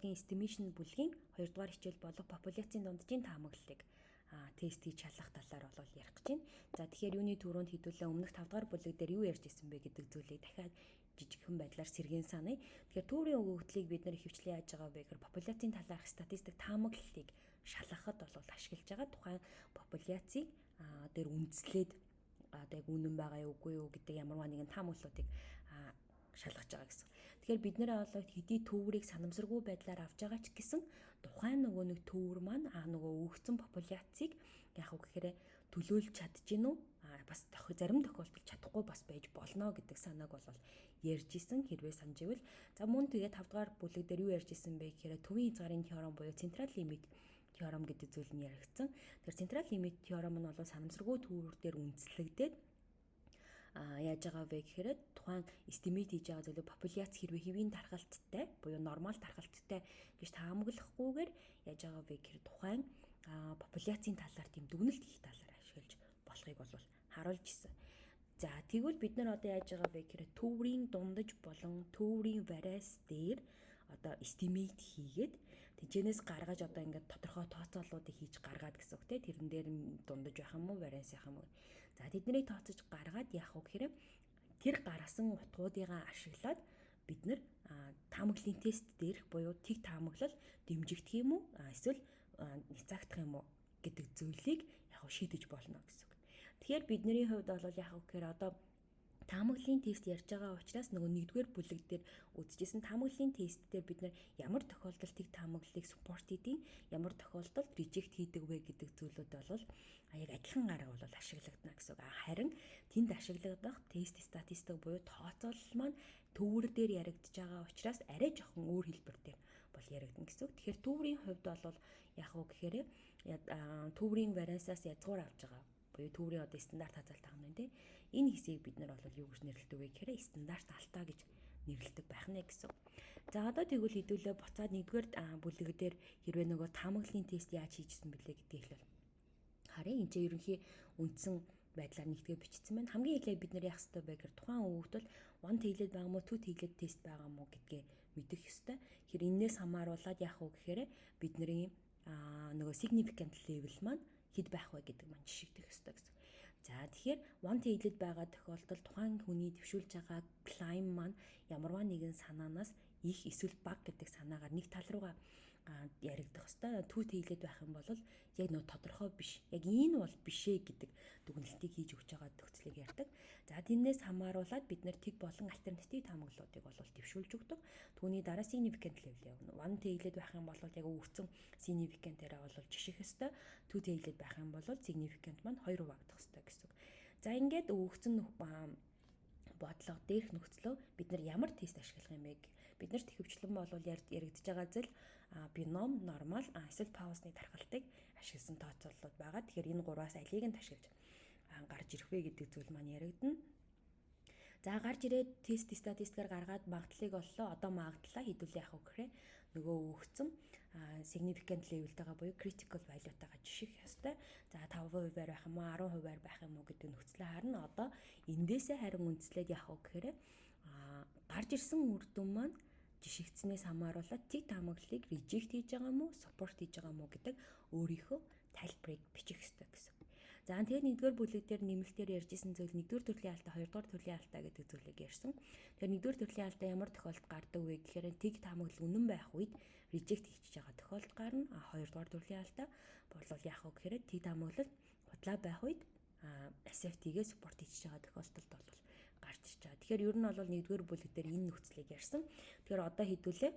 сургуулийн estimation бүлгийн 2 дугаар хичээл болох популяцийн дунджийн таамаглалыг тест хийж шалгах талаар бол ярих гэж байна. За тэгэхээр юуны түрүүнд хэдүүлээ өмнөх 5 дугаар бүлэг дээр юу ярьж ирсэн бэ гэдэг зүйлийг дахиад жижигхэн байдлаар сэргээн саная. Тэгэхээр төврийн өгөгдлийг бид нэр хөвчлэн яаж байгаа вэ гэхээр популяцийн талаарх статистик таамаглалыг шалгахад бол ашиглаж байгаа. Тухайн популяцийг дээр үндэслээд одоо яг үнэн байгаа юу үгүй юу гэдэг ямарваа нэгэн таамаглалуудыг шалгаж байгаа гэсэн. Тэгэхээр бид нэр олоод хэдий төврийг санамсаргүй байдлаар авч байгаа ч гэсэн тухайн нөгөө нэг төвөр маань нөгөө өгөгдсөн популяцийг яг уу гэхээр төлөөлж чадчихэв үү? Бас зарим тохиолдолд чадахгүй бас байж болно гэдэг санааг бол ярьж исэн хэрвээ санаж ивэл. За мөн тэгээд 5 дугаар бүлэг дээр юу ярьж исэн бэ гэхээр төвийн хязгаарын теорем буюу централ лимит теорем гэдэг зүйл нь яригдсан. Тэгэхээр централ лимит теорем нь бол санамсаргүй төвөр дээр үндэслэгдээд яаж байгаа вэ гэхээр тухайн estimate хийж байгаа зүйлээ популяц хэрвээ хэвийн тархалттай буюу нормал тархалттай гэж таамаглахгүйгээр яаж байгаа вэ гэхээр тухайн популяцийн талаар тийм дүгнэлт хийх талаар ашиглаж болохыг бол харуулж исэн. За тэгвэл бид нар одоо яаж байгаа вэ гэхээр төврийн дундаж болон төврийн варианс дээр одоо estimate хийгээд тэнцэнээс гаргаж одоо ингээд тодорхой тооцооллуудыг хийж гаргаад гэсэн үг те тэрэн дээр дундаж байх юм уу варианс байх юм уу. За тэднийг тооцож гаргаад яах вэ гэхээр тэр гаргасан утгуудыгаа ашиглаад бид нар таамаглалын тест дээрх буюу тэг таамаглал дэмжигдэх юм уу эсвэл няцаагдах юм уу гэдэг зүйлийг яг шийдэж болно гэсэн үг. Тэгэхээр бидний хувьд бол яг гэхээр одоо таамаглалын тест ярьж байгаа учраас нөгөө нэгдүгээр бүлэг дээр үзчихсэн таамаглалын тест дээр бид нар ямар тохиолдолд тэг таамаглалыг support хийдэг, ямар тохиолдолд reject хийдэг вэ гэдэг зүйлүүд бол яг адилхан арга бол ашиглагдана гэсэн үг. Харин тэнд ашиглагдах тест статистик буюу тооцоолол маань төвөр дээр яригдж байгаа учраас арай жоохон өөр хэлбэр дээр бол яригдана гэсэн үг. Тэгэхээр төврийн хувьд бол яг уу гэхээр төврийн вариансаас язгуур авж байгаа буюу төврийн одоо стандарт хазаалт агна тийм энэ хэсгийг бид нар бол юу гэж нэрлэдэг вэ гэхээр стандарт алтаа гэж нэрлэдэг байх нэ гэсэн. За одоо тэгвэл хэдүүлээ буцаад нэгдүгээр бүлэг дээр хэрвээ нөгөө таамаглалын тест яаж хийжсэн бэлээ гэдгийг л харъя. Энд чинь ерөнхий үндсэн байдлаар нэгтгээ бичсэн байна. Хамгийн эхлээд бид нар яах ёстой вэ гэхээр тухайн өгөгдөл one tailed байгаа мó two tailed тест байгаа мó гэдгээ мэдэх ёстой. Тэгэхээр энээс хамааруулаад яах вэ гэхээр бидний нөгөө significant level маань хэд байх вэ гэдэг маань жишигдэх ёстой гэсэн. За тэгэхээр one tailed байгаа тохиолдолд тухайн хүний төвшүүлж байгаа climb маань ямарваа нэгэн санаанаас их эсвэл бага гэдэг санаагаар нэг тал руугаа яригдах ёстой. Two tailed байх юм бол яг нөө тодорхой биш. Яг энэ бол бишээ гэдэг дүгнэлтийг хийж өгч байгаа төгслийг ярьдаг. За тэрнээс хамааруулаад бид нэр тэг болон альтернатив таамаглалуудыг бол төвшүүлж өгдөг. Түүний дараа significant level явна. One tailed байх юм бол яг өгсөн significant-аараа бол жиших ёстой. Two tailed байх юм бол significant маань 2 багтах ёстой гэсэн үг. За ингээд өгсөн бодлого дээрх нөхцлөө бид нар ямар тест ашиглах юм бэ? Бид нарт хөвчлэн бол яригдж байгаа зүйл бином, нормал, эсвэл паусны тархалтыг ашигласан тооцооллууд байгаа. Тэгэхээр энэ гураас алийг нь ашиглаж гарч ирэх вэ гэдэг зүйл маань яригдана. За гарч ирээд тест статистикээр гаргаад магадлалыг оллоо. Одоо магадлалаа хэдүүлээ яах вэ гэхээр нөгөө өгсөн significant level-тэйгээ буюу critical value-тайгаа жиших ёстой. За 5% байх юм уу, 10% байх юм уу гэдэг нөхцөлөө харна. Одоо эндээсээ харин үндэслээд яах вэ гэхээр гарч ирсэн үр дүн маань жишигдснээс хамааруулаад тэг таамаглалыг reject хийж байгаа юм уу, support хийж байгаа юм уу гэдэг өөрийнхөө тайлбарыг бичих ёстой гэсэн. За тэгээд нэгдүгээр бүлэг дээр нэмэлтээр ярьжсэн зүйл нэгдүгээр төрлийн алдаа, хоёрдугаар төрлийн алдаа гэдэг зүйлийг ярьсан. Тэгэхээр нэгдүгээр төрлийн алдаа ямар тохиолдолд гардаг вэ гэхээр тэг таамаглал үнэн байх үед reject хийж байгаа тохиолдолд гарна. Хоёрдугаар төрлийн алдаа бол яах вэ гэхээр тэг таамаглал худлаа байх үед accept-ийг support хийж байгаа тохиолдолд бол гарч ирж байгаа. Тэгэхээр ер нь бол нэгдүгээр бүлэг дээр энэ нөхцөлийг ярьсан. Тэгэхээр одоо хэдүүлээ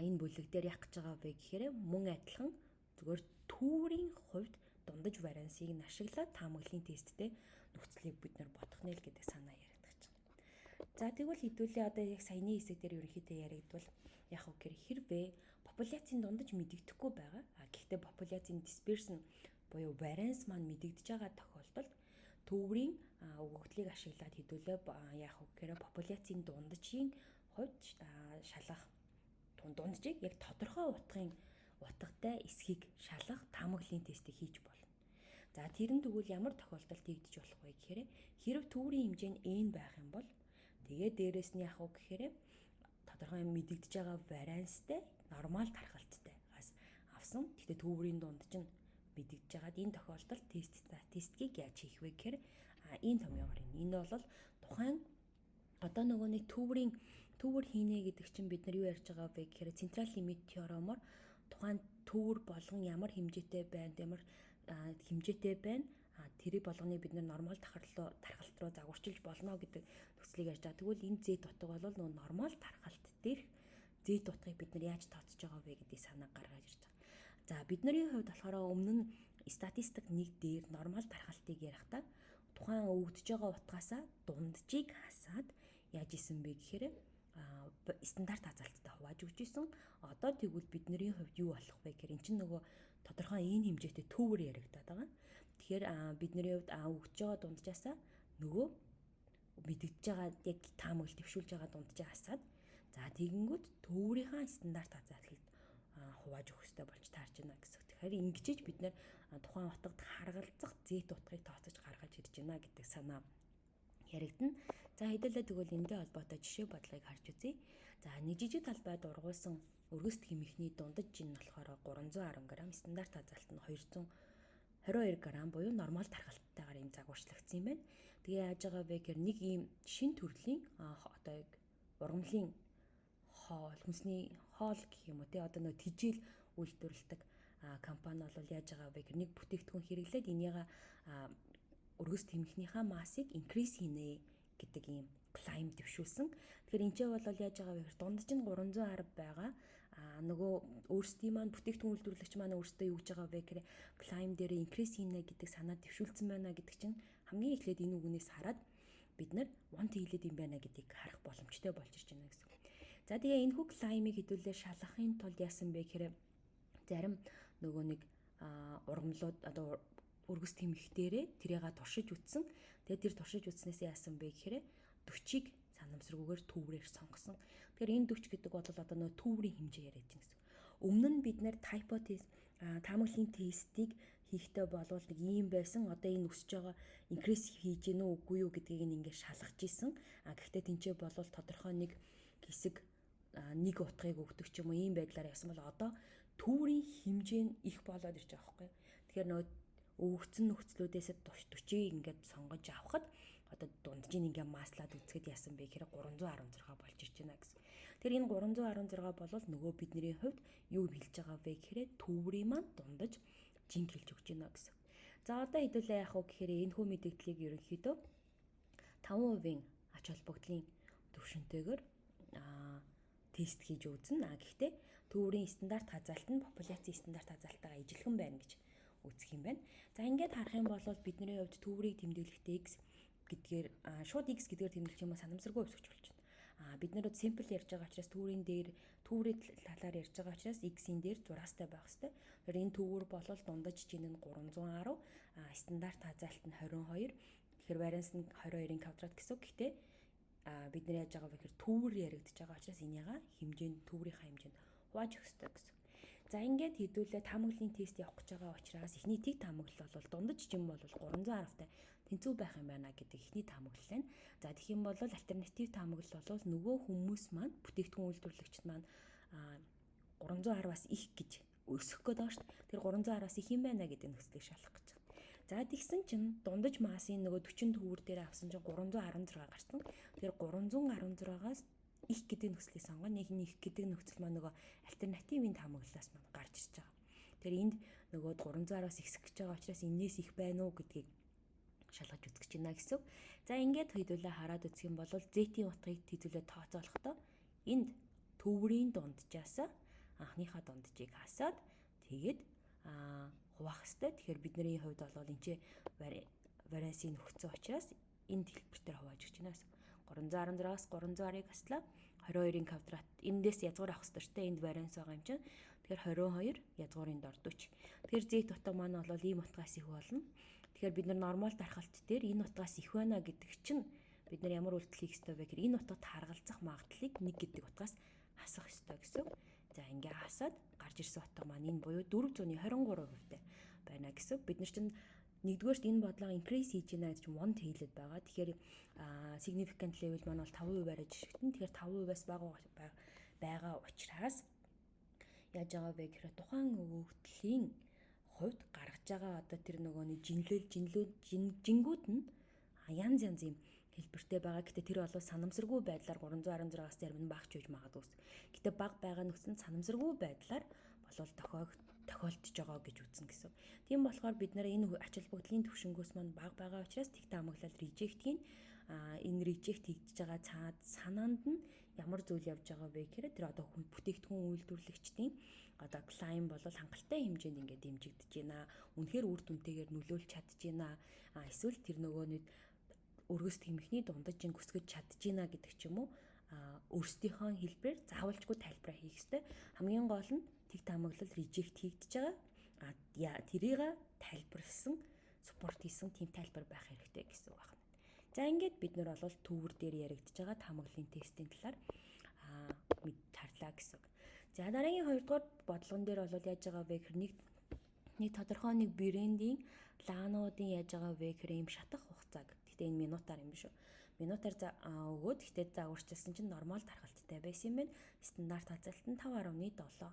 энэ бүлэг дээр яах гэж байгаа вэ гэхээр мөн адилхан зүгээр төврийн хувьд дундаж вариансыг нь ашиглаад таамаглалын тесттэй нөхцөлийг бид нар бодох нэ л гэдэг санаа яригдаж байна. За тэгвэл хэдүүлээ одоо яг саяны хэсэг дээр ерөнхийдөө яригдвал яг үгээр хэрвээ популяцийн дундаж мэдэгдэхгүй байгаа. Гэхдээ популяцийн dispersion буюу варианс маань мэдэгдэж байгаа тохиолдолд төврийн өгөгдлийг ашиглаад хэдүүлээ яг үгээр популяцийн дундажийн хувьд шалгах дунджийг яг тодорхой утгатай эсхийг шалгах таамаглалын тестийг хийж болно. За тэр нь тэгвэл ямар тохиолдолд хийгдэж болох вэ гэхээр хэрв төврийн хэмжээ нь n байх юм бол тэгээд дээрэс нь яах вэ гэхээр тодорхой мэдэгдэж байгаа варианстай нормал тархалттай газ авсан. Гэхдээ төвөрийн дунд чинь мэдэгдэж байгаад энэ тохиолдолд тест статистикийг яаж хийх вэ гэхээр энэ томьёогоор энэ бол тухайн одоо нөгөө нэг төвөр хийнэ гэдэг чинь бид нар юу ярьж байгаа вэ гэхээр централ лимит теоремоор тухайн төвөр болгон ямар хэмжээтэй байна, тэрийг болгоныг бид нар нормал тархалт руу загварчилж болно гэдэг нөхцөлийг ярьж байгаа. Тэгвэл энэ зэт утга бол нөгөө нормал тархалт дээрх зэт утгыг бид нар яаж тооцож байгаа вэ гэдгийг санаа гаргаж ирж байгаа. За бидний хувьд болохоор өмнө нь статистик 1 дээр нормал тархалтыг ярихдаа тухайн өгдөж байгаа утгаасаа дунджийг хасаад яаж исэн бэ гэхээр стандарт хазаалттай хувааж өгч исэн. Одоо тэгвэл бидний хувьд юу болох вэ гэхээр эн чинь нөгөө тодорхой энэ хэмжээтэй төвөр яригадаад байгаа. Тэгэхээр бидний хувьд өгч байгаа дунджаасаа нөгөө мэдэгдэж байгаа яг таамаглал дэвшүүлж байгаа дунджаа хасаад за тэгэнгүүт төвөрийнхаа стандарт хазаалтад хувааж өгөх хэрэгтэй болж таарч байна гэсэн. Тэгэхээр ингэж бид нэр тухайн утгад харгалзах зэт утгыг тооцож гаргаж ирж байна гэдэг санаа яригдана. За хэдүүлээ тэгвэл эндээ холбоотой жишээ бодлогыг харж үзье. За нэг жижиг талбайд ургуулсан өргөс тэмхний дундаж жин нь болохоор 310 г, стандарт хазаалт нь 222 г буюу нормал тархалттайгаар ийм загварчлагдсан юм байна. Тэгээ яаж байгаа вэ гэхээр нэг ийм шин төрлийн одоо ургамлын хоол, хүнсний хоол гэх юм уу те одоо нөө тижэл үйлдвэрлэдэг компани бол яаж байгаа вэ гэхээр нэг бүтээгдэхүүн хэрэглээд энийгээ өргөс тэмхнийхаа массыг increase хийнэ гэдэг ийм claim дэвшүүлсэн. Тэгэхээр энэ ч бол яаж байгаа вэ гэхээр дундаж нь 310 байгаа. Нөгөө өөрсдийн маань бүтээгдэхүүн үйлдвэрлэгч маань өөрсдөө юу гэж байгаа вэ гэхээр claim дээр increase хийнэ гэдэг санаа дэвшүүлсэн байна гэдэг чинь хамгийн эхлээд энэ үгнээс хараад бид нар want хийлээд юм байна гэдгийг харах боломжтой болж ирж байна гэсэн. За тэгээ энэ хүү claim-ыг хэдүүлээ шалгахын тулд яасан бэ гэхээр зарим нөгөө нэг ургамлууд одоо өргөс тэмхтэрээ тэрийг туршиж үтсэн. Тэгээд тэр туршиж үтснээс яасан бэ гэхээр 40-ыг санамсаргүйгээр төврээр сонгосон. Тэгэхээр энэ 40 гэдэг бол одоо нөө төврийн хэмжээ яриад байна гэсэн. Өмнө нь бид нэр тайпотез таамаглалын тестийг хийхдээ болвол нэг ийм байсан. Одоо энэ өсөж байгаа инкрес хийж гэнэ үү үгүй юу гэдгийг ингээд шалгаж исэн. Гэхдээ тэнцээ болвол тодорхой нэг хэсэг нэг утгыг өгдөг ч юм уу ийм байдлаар ясан бол одоо төврийн хэмжээ нь их болоод ирж байгаа байхгүй. Тэгэхээр нөгөө өгөгдсөн нөхцлүүдээс 40-ийг ингээд сонгож авахад одоо дунджийн ингээд маслаад үзэхэд яасан бэ гэхээр 316 болж ирж байна гэсэн. Тэр энэ 316 болвол нөгөө бидний хувьд юу хэлж байгаа вэ гэхээр төврийн маань дундаж жинг хэлж өгч байна гэсэн. За одоо хэдүүлээ яах вэ гэхээр энэ хүү мэдээллийг ерөнхийдөө 5% ач холбогдлын төвшөнтэйгээр тест хийж үзнэ. Гэхдээ төврийн стандарт хазаалт нь популяцийн стандарт хазаалтайгаа ижилхэн байна гэж үзэх юм байна. За ингээд харах юм бол бидний хувьд төврийг тэмдэглэхдээ x гэдгээр шууд x гэдгээр тэмдэглэх юм санамсаргүй өсөж болж байна. Бид нэр simple ярьж байгаа учраас төврийн талаар ярьж байгаа учраас x-ийн дээр 6-тай байх хэвээр. Тэгэхээр энэ төвөр болол дундаж жин нь 310, стандарт хазаалт нь 22. Тэгэхээр варианс нь 22-ын квадрат гэсэн. Гэхдээ бид нэр яаж байгаа вэ гэхээр төвөр яригдж байгаа учраас энийгээ хэмжээнд төврийнхаа хэмжээнд хувааж өгөх ёстой гэсэн. За ингээд хэдүүлээ таамаглалын тест явах гэж байгаа учраас эхний тэг таамаглал бол дундаж жим бол 310-тай тэнцүү байх юм байна гэдэг эхний таамаглал байна. За тэгэх юм бол альтернатив таамаглал бол нөгөө хүмүүс маань бүтээгдэхүүн үйлдвэрлэгчид маань 310-аас их гэж өсөх гээд байгаа шүү дээ. Тэр 310-аас их юм байна гэдэг нөхцөлийг шалгах гэж байна. За тэгсэн чинь дундаж массын нөгөө 40 төвөр дээр авсан чинь 316 гарсан. Тэр 316-аас их гэдэг нөхцөлийг сонгоно. Нэг их гэдэг нөхцөл маань нөгөө альтернативын таамаглалаас маань гарч ирж байгаа. Тэгэхээр энд нөгөө 300-аас ихсэх гэж байгаа учраас энээс их байна уу гэдгийг шалгаж үзэх гэж байна гэсэн. За ингээд хэдүүлээ хараад үзэх юм бол Z-ийн утгыг хэдүүлээ тооцоолохдоо энд төврийн дунджаас анхныхаа дунджийг хасаад тэгээд хуваах хэвээр. Тэгэхээр бидний хувьд бол энэ ч вариансыг нөхцсөн учраас энэ хэлбэрээр хувааж өгч байна гэсэн. 316-аас 310-ыг хаслаа 22-ын квадрат эндээс язгуур авах хэрэгтэй шүү дээ. Энд варианс байгаа юм чинь. Тэгэхээр 22 язгуурын дор 40. Тэгэхээр z утга маань бол ийм утгаас их болно. Тэгэхээр бид нар нормал дархалт дээр энэ утгаас их байна гэдэг чинь бид нар ямар үйлдэл хийх ёстой вэ гэхээр энэ утгад харгалзах магадлалыг 1 гэдэг утгаас хасах ёстой гэсэн. За ингээ хасаад гарч ирсэн утга маань энэ буюу 423% байна гэсэн. Бид нар чинь нэгдүгээрт энэ бодлого increase хийж байна гэж want хийлээд байгаа. Тэгэхээр significant level маань бол 5%-аар жишгтэн. Тэгэхээр 5%-аас бага байгаа учраас яаж байгаа вэ гэхээр тухайн өгөгдлийн хувьд гаргаж байгаа одоо тэр нөгөөний жингүүд нь янз янзын хэлбэртэй байгаа. Гэтэ тэр бол санамсаргүй байдлаар 316-аас зарим нь багч үж магадгүй. Гэтэ баг байгаа нөхцөнд санамсаргүй байдлаар болол тохиолдож байгаа гэж үзнэ гэсэн. Тийм болохоор бид нэр энэ ач холбогдлын төвшингөөс маань баг байгаа учраас тэг таамаглал режектийн энэ режект хийж байгаа цаад санаанд нь ямар зүйл явж байгаа вэ гэхээр тэр одоо бүтээгдэхүүн үйлдвэрлэгчдийн одоо клайм бол хангалттай хэмжээнд ингээд дэмжигдэж байна. Үнэхээр үр дүнтэйгээр нөлөөлж чадж байна. Эсвэл тэр нөгөөний өргөс тэмхний дундаж ин хүсгэж чадж байна гэдэг ч юм уу. Өөрсдийнхөө хэлбэрээр заавалчгүй тайлбараа хийх ёстой. Хамгийн гол нь тэг таамаглал режект хийгдэж байгаа. Тэрийг тайлбарлсан, спорт хийсэн тийм тайлбар байх хэрэгтэй гэсэн үг байна. За ингээд бид нар бол төвөр дээр яригдж байгаа таамаглалын тестийн талаар харлаа гэсэн үг. За дараагийн 2 дугаар бодлогон дээр бол яаж байгаа вэ гэхээр нэг тодорхой нэг брендийн лаануудын яаж байгаа вэ гэхээр юм шатах хугацааг. Гэхдээ энэ минутаар юм биш үү? Минутаар өгөөд гэхдээ загварчилсан чинь нормал тархалттай байсан юм байна. Стандарт хазаалт нь 5.7.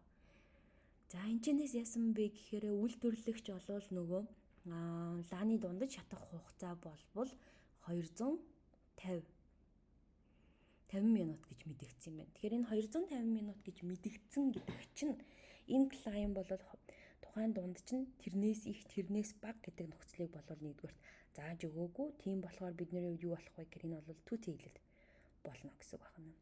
За энэчнээс яасан бэ гэхээр үйлдвэрлэгч олвол нөгөө лааны дундаж шатах хугацаа болбол 250 минут гэж мэдэгдсэн юм байна. Тэгэхээр энэ 250 минут гэж мэдэгдсэн гэдэг чинь энэ клайм бол тухайн дунд чинь тэрнээс их тэрнээс бага гэдэг нөхцөлийг болвол нэгдүгээр зааж өгөөгүй. Тийм болохоор бидний хувьд юу болох вэ гэхээр энэ бол түүцэн хилэлт болно гэсэн үг байна.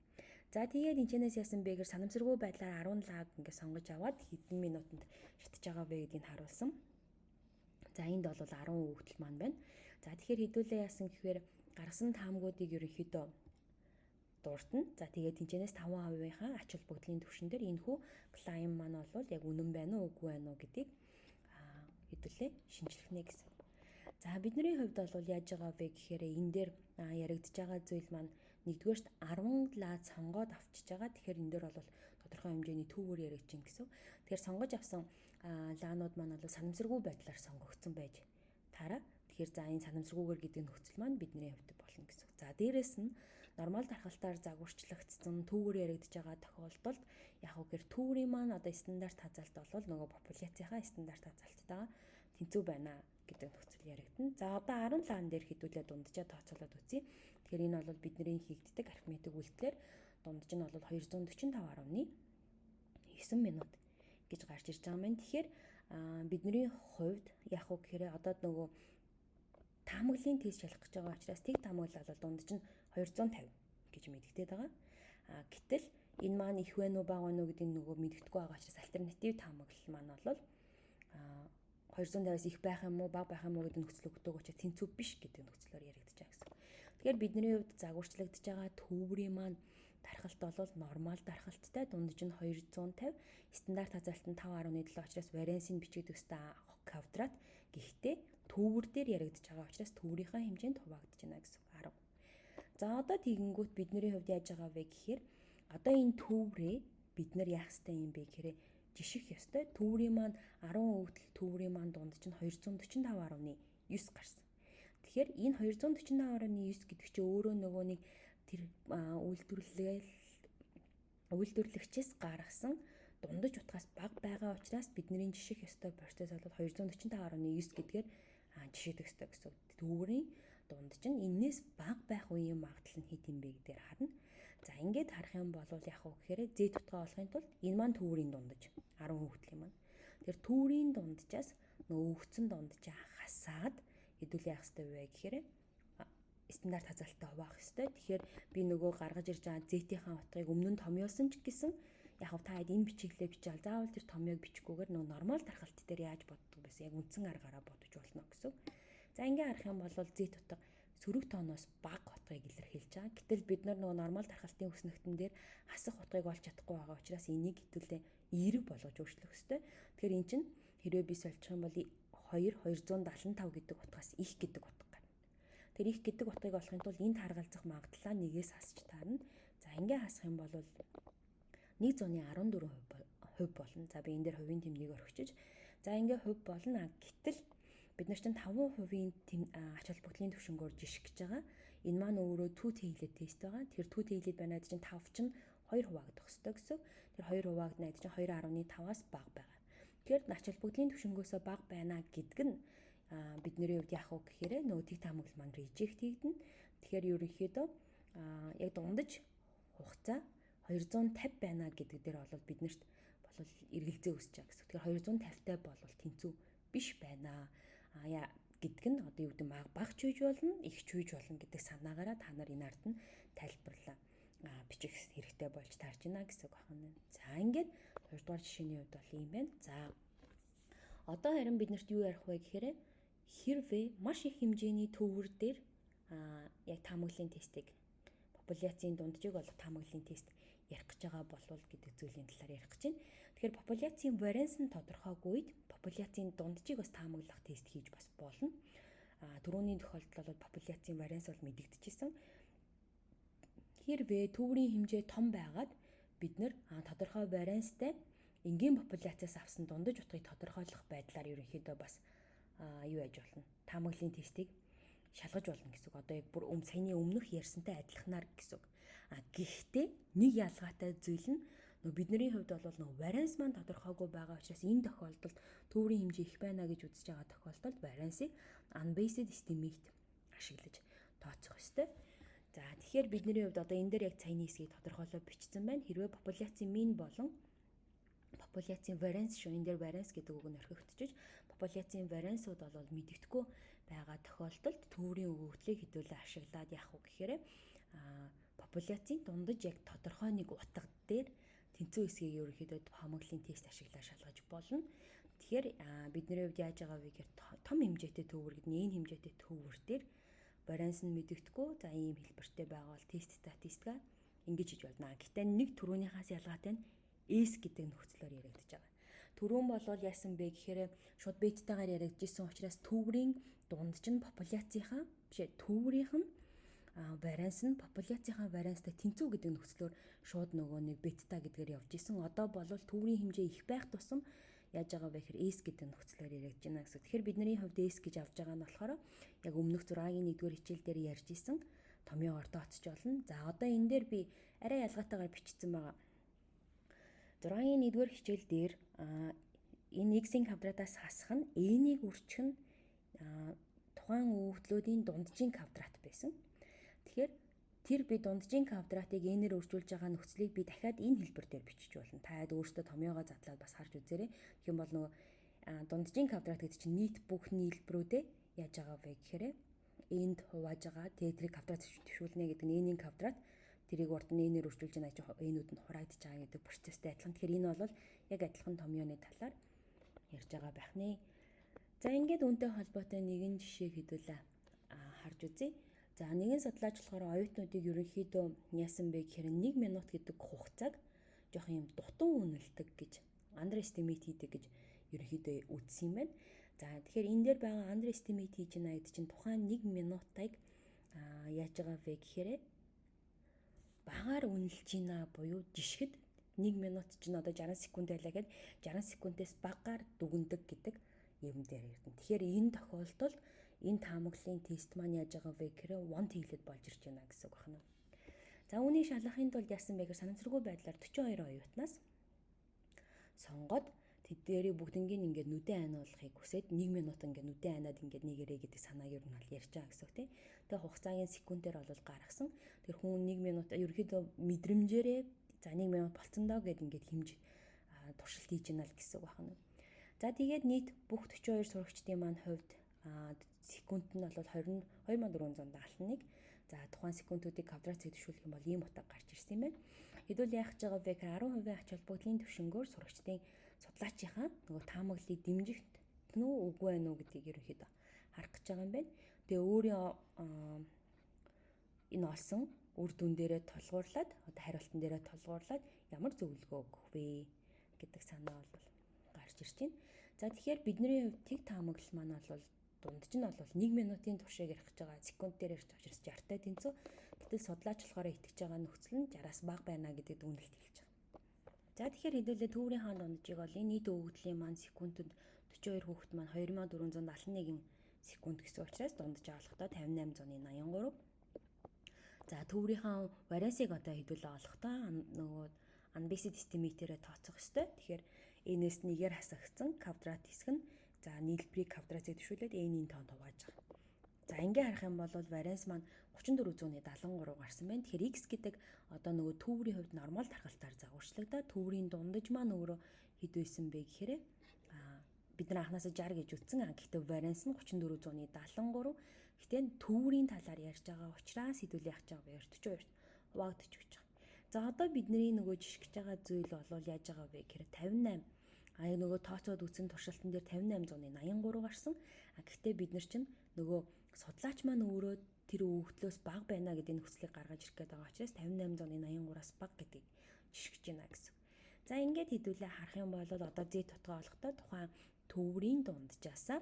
За тэгээд энэчнээс яасан бэ гэхээр санамсаргүй байдлаар 10 лаг ингээд сонгож аваад хэдэн минутанд шатж байгаа вэ гэдгийг харуулсан. За энд бол 10 өгөгдөл маань байна. За тэгэхээр хэдүүлээ яасан гэхээр гаргасан таамгуудыг ерөнхийдөө дууртна. За тэгээд тэнцэнээс 5%-ийнхаа ач холбогдлын түвшин дээр энэхүү клайм маань бол яг үнэн байна уу үгүй байна уу гэдгийг хэдүүлээ шинжилгэнэ гэсэн. За бидний хувьд бол яаж байгаа вэ гэхээр энэ дээр яригдж байгаа зүйл маань нэгдүгээрт 10 лаад сонгоод авчиж байгаа. Тэгэхээр энэ дээр бол тодорхой хэмжээний төвөөр яригдж гин гэсэн. Тэгэхээр сонгож авсан лаанууд маань бол санамсаргүй байдлаар сонгогдсон байж таараа. Тэгэхээр за энэ санамсаргүйгээр гэдэг нөхцөл маань бидний хувьд болно гэсэн. За дээрэс нь нормал тархалтаар загварчлагдсан төвөөр яригдж байгаа тохиолдолд яг үгээр төврийн маань одоо стандарт хазаалт бол нөгөө популяцийнхаа стандарт хазаалттайгаа тэнцүү байна гэдэг нөхцөл яригдана. За одоо 10 лаан дээр хэдүүлээ дунджаа тооцоолоод үзье. Тэгэхээр энэ бол бидний хийгддэг арифметик үйлдэлээр дунджаа нь бол 245.9 минут гэж гарч ирж байгаа юм. Тэгэхээр бидний хувьд яг уу гэхээр одоо нөгөө таамаглалын тест шалгах гэж байгаа учраас тэг таамаглал бол дунджаа нь 250 гэж мэдэгдээд байгаа. Гэтэл энэ маань их вэ нү бага вэ нү гэдэг нөгөө мэдэгдэхгүй байгаа учраас альтернатив таамаглал маань бол 250-аас их байх юм уу, бага байх юм уу гэдэг нөхцөл өгдөг учраас тэнцүү биш гэдэг нөхцлөөр яригдаж байгаа гэсэн. Тэгэхээр бидний хувьд загварчлагдж байгаа төврийн маань тархалт бол нормал тархалттай дундаж нь 250, стандарт хазаалт нь 5.7 учраас вариансын бичигдэх ёстой квадрат. Гэхдээ төвөр дээр яригдаж байгаа учраас төврийнхаа хэмжээнд хуваагдаж байна гэсэн. За одоо тэгэнгүүт бидний хувьд яаж байгаа вэ гэхээр одоо энэ төврээ бид нар яах ёстой юм бэ гэхээр жиших ёстой. Төврийн маань 10 өгдөл төврийн маань дундаж нь 245.9 гарсан. Тэгэхээр энэ 245.9 гэдэг чинь өөрөө нөгөө нэг тэр үйлдвэрлэгчээс гаргасан дундаж утгаас бага байгаа учраас бидний жиших ёстой процесс бол 245.9 гэдгээр жишээдэг ёстой гэсэн. Төврийн дундаж нь энээс бага байх үеийн магадлал нь хэд юм бэ гэдгээр харна. За ингээд харах юм бол яг уу гэхээр Z утгаа олохын тулд энэ маань төврийн дундаж 10 өгдөл юм байна. Тэгэхээр төврийн дунджаас нөгөө өгцөн дунджаа хасаад хэдүүлээ яах ёстой вэ гэхээр стандарт хазаалттай хуваах ёстой. Тэгэхээр би нөгөө гаргаж ирж байгаа Z-ийн утгыг өмнө нь томьёолсон ч гэсэн яг та хэд энэ бичиглээ бичээл заавал тэр томьёог бичгүүгээр нөгөө нормал тархалт дээр яаж боддог байсан яг үндсэн аргаараа бодож болно гэсэн. За ингээ харах юм бол Z утга сөрөг тооноос бага утгыг илэрхийлж байгаа. Гэтэл бид нар нөгөө нормал тархалтын өснөгтөн дээр хасах утгыг олж чадахгүй байгаа учраас энийг хэдүүлээ эерэг болгож өөрчлөх ёстой. Тэгэхээр эн чинь хэрвээ би сольчих юм бол 275 гэдэг утгаас их гэдэг утга гарна. Тэр их гэдэг утгыг олохын тулд энд харгалзах магадлалаа нэгээс хасч таарна. За ингээ хасах юм бол 114% болно. За би энэ дээр хувийн тэмдгийг орхичиж. За ингээ хувь болно. Гэтэл бид нар чинь 5% ач холбогдлын түвшингөөр жишг гэж байгаа. Энэ маань өөрөө two tailed тест байгаа. Тэгэхээр two tailed байна гэдэг чинь 5 чинь 2 хуваагдах ёстой гэсэн. Тэр 2 хуваагдана гэдэг чинь 2.5-аас бага байгаа. Тэгэхээр ач холбогдлын түвшингөөсөө бага байна гэдэг нь бидний хувьд яах вэ гэхээр нөгөө тэг таамаглал маань reject хийгдэнэ. Тэгэхээр ерөнхийдөө яг дундаж хугацаа 250 байна гэдэг дээр бол биднэрт бол эргэлзээ үүсэж байгаа гэсэн. Тэгэхээр 250-тай бол тэнцүү биш байна. Гэдг нь одоо юу гэдэг бага ч үйж болно, их ч үйж болно гэдэг санаагаараа та нар энэ ард нь тайлбарлаа бичих хэрэгтэй болж таарч байна гэсэн үг байна. За ингээд 2 дугаар жишээний хувьд бол ийм байна. За одоо харин биднэрт юу ярих вэ гэхээр хэрвээ маш их хэмжээний төвөр дээр яг таамаглалын тестийг популяцийн дунджийг олох таамаглалын тест ярих гэж байгаа болвол гэдэг зүйлийн талаар ярих гэж байна. Тэгэхээр популяцийн варианс нь тодорхойгүй үед популяцийн дунджийг бас таамаглах тест хийж бас болно. Түрүүний тохиолдолд бол популяцийн варианс бол мэдэгдэжсэн. Хэрвээ төврийн хэмжээ том байгаад бид нэр тодорхой варианстай энгийн популяцаас авсан дундаж утгыг тодорхойлох байдлаар ерөнхийдөө бас юу яж болно. Таамаглалын тестийг шалгаж болно гэсэн үг. Одоо яг бүр саяны өмнөх ярьсантай адилханаар гэсэн үг. Гэхдээ нэг ялгаатай зүйл нь бидний хувьд бол варианс маань тодорхойгүй байгаа учраас энэ тохиолдолд төврийн хэмжээ их байна гэж үзэж байгаа тохиолдолд вариансыг unbased estimate ашиглаж тооцох ёстой. За тэгэхээр бидний хувьд одоо энэ дээр яг цайны хэсгийг тодорхойлоод бичсэн байна. Хэрвээ популяцийн mean болон популяцийн варианс шүү. Энэ дээр варианс гэдэг үг нь орхигдчихж популяцийн вариансууд бол мэдэгдэхгүй байгаа тохиолдолд төврийн өгөгдлийг хэдүүлээ ашиглаад яах вэ гэхээр популяцийн дундаж яг тодорхой нэг утга дээр тэнцүү хэсгийг ерөнхийдөө таамаглалын тест ашиглаад шалгаж болно. Тэгэхээр бидний хувьд яаж байгаа вэ гэхээр том хэмжээтэй төвөр гэдэг нь энэ хэмжээтэй төвөр дээр варианс нь мэдэгдэхгүй за ийм хэлбэртэй байгаа бол тест статистика ингэж хийж болно. Гэхдээ нэг түрүүнийхээс ялгаатай нь S гэдэг нөхцлөөр яригдж байгаа. Түрүүн болвол яасан бэ гэхээр шууд беттайгаар яригдчихсэн учраас төврийн дундч нь популяцийнхаа төврийнх нь варианс нь популяцийнхаа варианстай тэнцүү гэдэг нөхцлөөр шууд нөгөө нэг бетта гэдгээр явж исэн. Одоо болвол төврийн хэмжээ их байх тусам яаж байгаа вэ гэхээр S гэдэг нөхцлөөр яригдж байна гэсэн. Тэгэхээр бидний хувьд S гэж авж байгаа нь болохоор яг өмнөх 6-гийн 1-р хичээл дээр ярьж исэн томьёогоор тооцож болно. За одоо энэ дээр би арай ялгаатайгаар бичсэн байгаа. 6-гийн 1-р хичээл дээр энэ X-ийн квадратаас хасах нь N-ийг үржих нь тухайн өгөгдлүүдийн дунджийн квадрат байсан. Тэгэхээр тэр би дунджийн квадратыг n-ээр өржүүлж байгаа нөхцөлийг би дахиад энэ хэлбэр дээр бичиж болно. Та хэд өөрсдөө томьёогоо задлаад бас харж үзээрэй. Тэгэх юм бол нөгөө дунджийн квадрат гэдэг чинь нийт бүх нийлбэрүүдээ яаж байгаа вэ гэхээр энд хувааж байгаа. Тэгээ тэрийг квадрат төвшүүлнэ гэдэг нь n-ийн квадрат. Тэрийг урд нь n-ээр өржүүлж байгаа гэж n-үүд нь хураагдж байгаа гэдэг процесстэй адилхан. Тэгэхээр энэ бол яг адилхан томьёоны талаар ярьж байгаа байх нэ. За ингээд үүнтэй холбоотой нэгэн жишээ хэдүүлээ харж үзье. За нэгэн судлаач болохоор оюутнуудыг ерөнхийдөө яасан бэ гэхээр 1 минут гэдэг хугацааг жоох юм дутуу үнэлдэг гэж underestimate хийдэг гэж ерөнхийдөө үзсэн юм байна. За тэгэхээр энэ дээр байгаа underestimate хийж байна гэдэг чинь тухайн 1 минутыг яаж байгаа вэ гэхээр багаар үнэлж байна буюу жишгэд 1 минут чинь одоо 60 секунд байлаа гэхэд 60 секундээс багаар дүгндэг гэдэг юм дээр ярдана. Тэгэхээр энэ тохиолдолд энэ таамаглалын тест маань яаж байгаа вэ гэхээр one tailed болж ирж байна гэсэн үг байна. За үүний шалгахын тулд яасан бэ гэхээр санамсаргүй байдлаар 42 оюутнаас сонгоод тэдгээрийг бүгднийг ингээд нүдэн айнуулахыг хүсээд 1 минут ингээд нүдэн айнаад ингээд нэгэрээ гэдэг санааг ер нь бол ярьж байгаа гэсэн үг тийм. Тэгээ хугацаагийн секундээр бол гаргасан. Тэр хүн 1 минут ерөөхдөө мэдрэмжээрээ за 1 минут болцсон доо гэд ингээд хэмж туршилт хийж байна л гэсэн үг байна. За тэгээд нийт бүх 42 сурагчдын маань хувьд секунд нь бол 22,400 даалтныг за тухайн секундуудыг квадратыг төвшүүлэх юм бол ийм утга гарч ирсэн юм байна. Хэдүүл яах гэж байгаа вэ гэхээр 10% ач холбогдлын түвшингөөр сурагчдын судлаачийнхаа нөгөө таамаглалыг дэмжих нь үгүй байна уу гэдгийг ерөнхийдөө харах гэж байгаа юм байна. Тэгээ өөрийн энэ олсон үр дүн дээрээ тулгуурлаад одоо хариултан дээрээ тулгуурлаад ямар зөвлөгөө өгөх вэ гэдэг санаа бол гарч ирж байна. За тэгэхээр бидний хувьд тэг таамаглал маань бол дундч нь бол 1 минутын туршийг ярих гэж байгаа секунд дээр ярьж байгаа учраас 60-тай тэнцүү. Гэтэл судлаач болохоор итгэж байгаа нөхцөл нь 60-аас бага байна гэдэг дүгнэлт хэлж байгаа. За тэгэхээр хэдүүлээ төврийн хаан дунджийг бол энэ нийт өгөгдлийн маань секундэд 42 хүүхэд маань 2471 секунд гэсэн учраас дунджаа олохдоо 5883. За төврийн хаан вариансыг одоо хэдүүлээ олохдоо нөгөө unbased estimate-ээр тооцох ёстой. Тэгэхээр энэс нэгээр хасагдсан квадрат хэсэг нь за нийлбэрийг квадратыг төшөөлөд n-ийн тоо хувааж байгаа. За ингээ харах юм бол варианс маань 3473 гарсан байна. Тэгэхээр x гэдэг одоо нөгөө төврийн хувьд нормал тархалтаар загварчлагдаад төврийн дундаж маань өөрөө хэд байсан бэ гэхээр бид нар анхнаасаа 60 гэж үтсэн. Гэхдээ варианс нь 3473. Гэхдээ төврийн талаар ярьж байгаа учраас хэдүүл яах гэж байгаа вэ? 42-т хуваагдчих гэж байгаа. За одоо бидний нөгөө жишгэж байгаа зүйл бол яаж байгаа вэ гэхээр 58. Нөгөө тооцоод үзсэн туршилтан дээр 5883 гарсан. Гэхдээ бид нар чинь нөгөө судлаач маань өөрөө тэр өгөгдлөөс бага байна гэдэг нөхцөлийг гаргаж ирэх гээд байгаа учраас 5883-аас бага гэдгийг жишгэж байна гэсэн. За ингээд хэдүүлээ харах юм бол одоо Z тутгаа олохдоо тухайн төврийн дунджаа хаслаа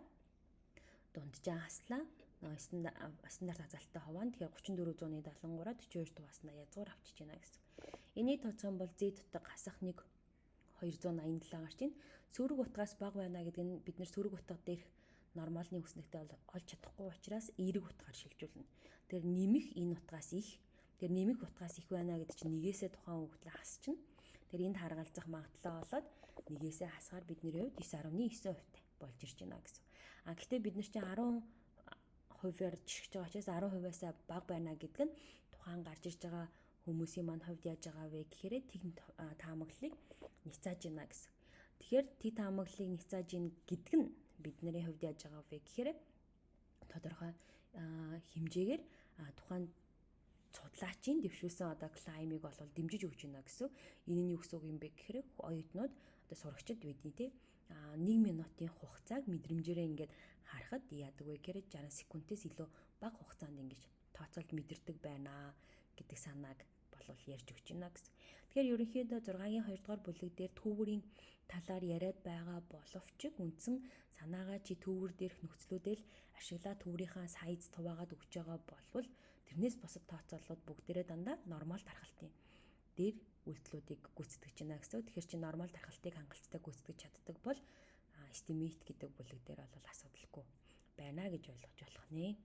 стандарт хазаалттай хуваана. Тэгэхээр 3473-аад 42 туваснаа язгуур авчиж байна гэсэн. Энийг тооцох юм бол Z тутаг хасах 287 гарч ийн. Сөрөг утгаас бага байна гэдэг нь бид нэр сөрөг утга дээрх нормалны хүснэгтэй олж чадахгүй учраас эерэг утгаар шилжүүлнэ. Тэр нэмэх энэ утгаас их. Тэр нэмэх утгаас их байна гэдэг чинь нэгээсээ тухайн өгөгдлөө хасчихна. Тэр энд харгалзах магадлал болоод нэгээсээ хасгаар бидний хувьд 9.9% болж ирж байна гэсэн. Гэхдээ бид нар чинь 10%-аар жишгэж байгаа учраас 10%-аас бага байна гэдэг нь тухайн гарч ирж байгаа хүмүүсийн маань хувьд яаж байгаа вэ гэхээр тэгн таамаглалыг няцааж байна гэсэн. Тэгэхээр тэг таамаглалыг няцааж ийн гэдэг нь бидний хувьд яаж байгаа вэ гэхээр тодорхой хэмжээгээр тухайн судлаачийн дэвшүүлсэн одоо клаймыг бол дэмжиж өгч байна гэсэн. Энэ нь юу гэсэн үг юм бэ гэхээр оюутнууд одоо сурагчид бидний те 1 минутын хугацааг мэдрэмжээрээ ингээд харахад яадаг вэ гэхээр 60 секундээс илүү бага хугацаанд ингэж тооцоолж мэдэрдэг байна гэдэг санааг болов ярьж өгч байна гэсэн. Тэгэхээр ерөнхийдөө 6-гийн 2 дугаар бүлэг дээр төвөрийн талаар яриад байгаа боловч үндсэн санаагаа чи төвөр дээрх нөхцлүүдэл ашиглаа төврийнхаа сайз хуваагаад өгч байгаа болвол тэрнээс босод тооцооллууд бүгдээрээ дандаа нормал тархалтын дээр үйлдэлүүдийг гүйцэтгэж байна гэсэн. Тэгэхээр чи нормал тархалтыг хангалттай гүйцэтгэж чаддаг бол estimate гэдэг бүлэг дээр бол асуудалгүй байна гэж ойлгож болох нэ.